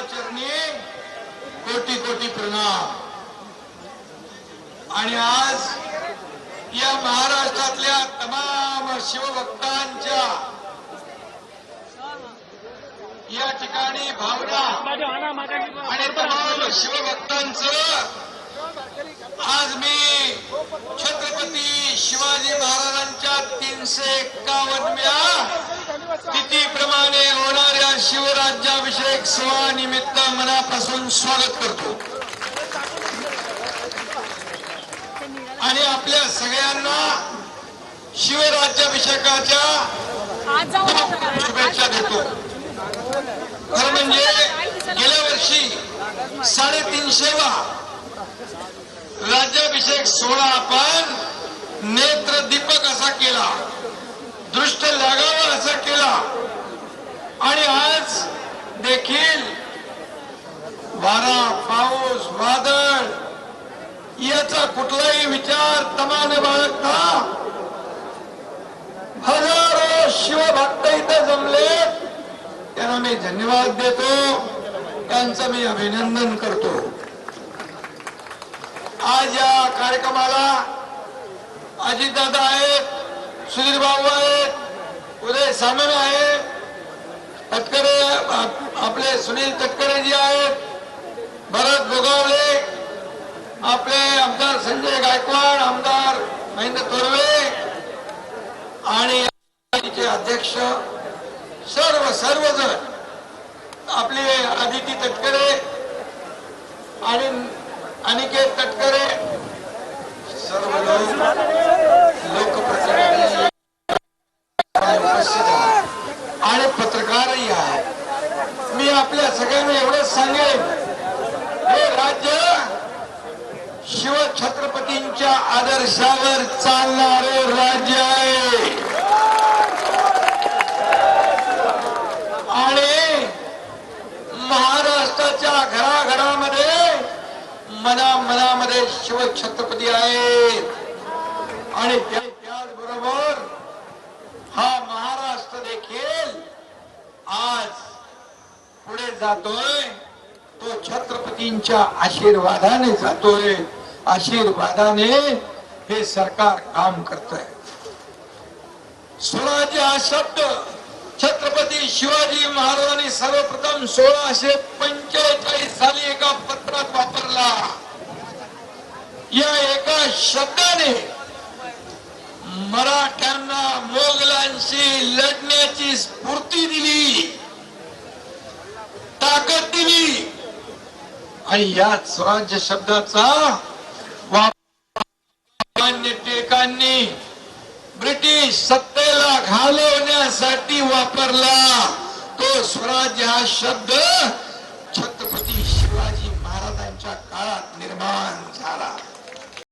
चरणी कोटी कोटी प्रणाम। आणि आज या महाराष्ट्रातल्या तमाम शिवभक्तांच्या या ठिकाणी भावना आणि तमाम शिवभक्तांचं आज मी छत्रपती शिवाजी महाराजांच्या 351व्या तिथीप्रमाणे होणाऱ्या शिवराज्याभिषेक सोहळ्यानिमित्त मनापासून स्वागत करतो आणि आपल्या सगळ्यांना शिवराज्याभिषेकाच्या शुभेच्छा देतो। खरं म्हणजे गेल्या वर्षी 350वा राज्याभिषेक सोहळा आपण नेत्र दीपक असा केला, दृष्ट लागावा असा केला आणि आज देखील वारा पाऊस वादळ याचा कुठलाही विचार तमाने बाळगता हजारो शिवभक्त इथे जमले, त्यांना मी धन्यवाद देतो, त्यांचं मी अभिनंदन करतो। आज या कार्यक्रमाला अजितदादा आहेत, सुधीर भाऊ आहेत, उदय सामंत आहेत, तटकरे आपले सुनील तटकरेजी आहेत, भरत गोगावले, आपले आमदार संजय गायकवाड, आमदार महेंद्र तोरवे आणि अध्यक्ष सर्वजण, आपले आदिती तटकरे आणि अनिकेत तटकरे, सर्व लोकप्रतिनिधी आणि पत्रकारही आहेत। मी आपल्या सगळ्यांना एवढंच सांगेन, हे राज्य शिव छत्रपतींच्या आदर्शावर चालणारे राज्य आहे आणि महाराष्ट्राच्या घराघरामध्ये मनामध्ये शिव छत्रपती आहेत आणि त्याचबरोबर हा महाराष्ट्र देखील आज पुढे जातोय, तो छत्रपतींच्या आशीर्वादाने जातोय, आशीर्वादाने हे सरकार काम करतंय। स्वराज्य हा शब्द छत्रपती शिवाजी महाराजांनी सर्वप्रथम 1645 साली एका पत्रात वापरला। या एका शब्दाने मराठ्यांना मोगलांशी लढण्याची स्फूर्ती दिली, ताकद दिली आणि या स्वराज्य शब्दाचा वापर टिळकांनी ब्रिटिश सत्तेला घालवण्यासाठी वापरला। तो स्वराज्य हा शब्द छत्रपती शिवाजी महाराजांच्या काळात निर्माण झाला।